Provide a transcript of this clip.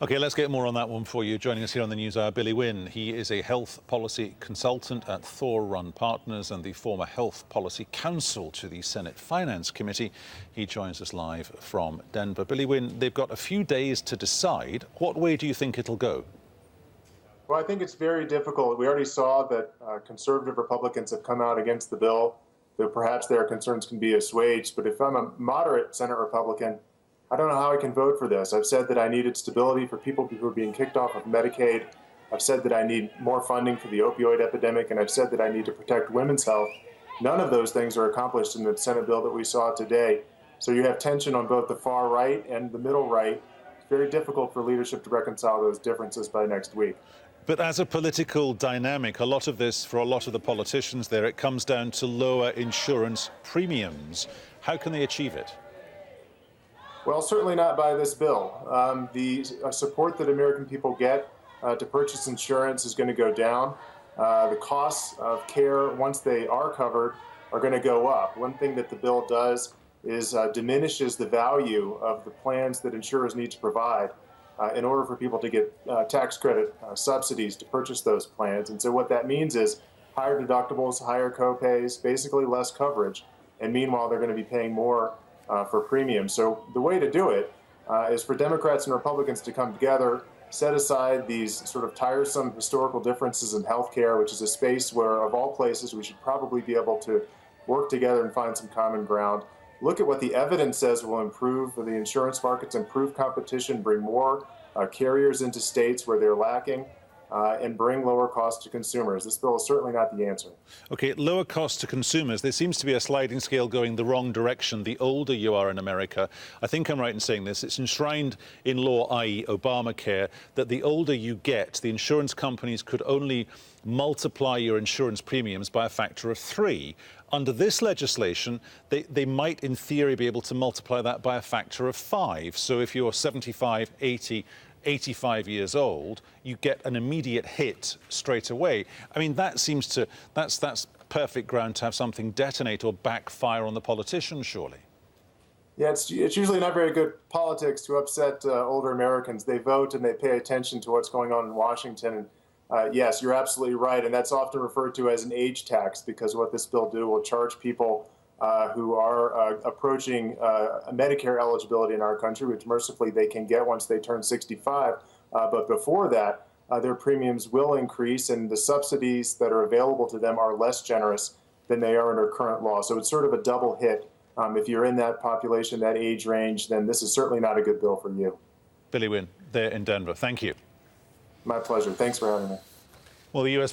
OK, let's get more on that one for you. Joining us here on the News Hour, Billy Wynn. He is a health policy consultant at Thor Run Partners and the former health policy counsel to the Senate Finance Committee. He joins us live from Denver. Billy Wynn, they've got a few days to decide. What way do you think it'll go? Well, I think it's very difficult. We already saw that conservative Republicans have come out against the bill, though perhaps their concerns can be assuaged. But if I'm a moderate Senate Republican, I don't know how I can vote for this. I've said that I needed stability for people who are being kicked off of Medicaid. I've said that I need more funding for the opioid epidemic, and I've said that I need to protect women's health. None of those things are accomplished in the Senate bill that we saw today. So you have tension on both the far right and the middle right. It's very difficult for leadership to reconcile those differences by next week. But as a political dynamic, a lot of this, for a lot of the politicians there, it comes down to lower insurance premiums. How can they achieve it? Well, certainly not by this bill. The support that American people get to purchase insurance is going to go down. The costs of care, once they are covered, are going to go up. One thing that the bill does is diminishes the value of the plans that insurers need to provide in order for people to get tax credit subsidies to purchase those plans. And so what that means is higher deductibles, higher copays, basically less coverage. And meanwhile, they're going to be paying more for premiums. So the way to do it is for Democrats and Republicans to come together, set aside these sort of tiresome historical differences in health care, which is a space where, of all places, we should probably be able to work together and find some common ground. Look at what the evidence says will improve the insurance markets, improve competition, bring more carriers into states where they're lacking, and bring lower costs to consumers. This bill is certainly not the answer. OK, lower costs to consumers. There seems to be a sliding scale going the wrong direction the older you are in America. I think I'm right in saying this. It's enshrined in law, i.e. Obamacare, that the older you get, the insurance companies could only multiply your insurance premiums by a factor of 3. Under this legislation, they might, in theory, be able to multiply that by a factor of 5. So if you're 75, 80, 85 years old, you get an immediate hit straight away. I mean, that seems to, that's perfect ground to have something detonate or backfire on the politicians, surely. Yeah, it's usually not very good politics to upset older Americans. They vote and they pay attention to what's going on in Washington. And yes, you're absolutely right. And that's often referred to as an age tax, because what this bill will charge people who are approaching Medicare eligibility in our country, which mercifully they can get once they turn 65. But before that, their premiums will increase, and the subsidies that are available to them are less generous than they are under current law. So it's sort of a double hit. If you're in that population, that age range, then this is certainly not a good bill for you. Billy Wynn, there in Denver. Thank you. My pleasure. Thanks for having me. Well, the U.S.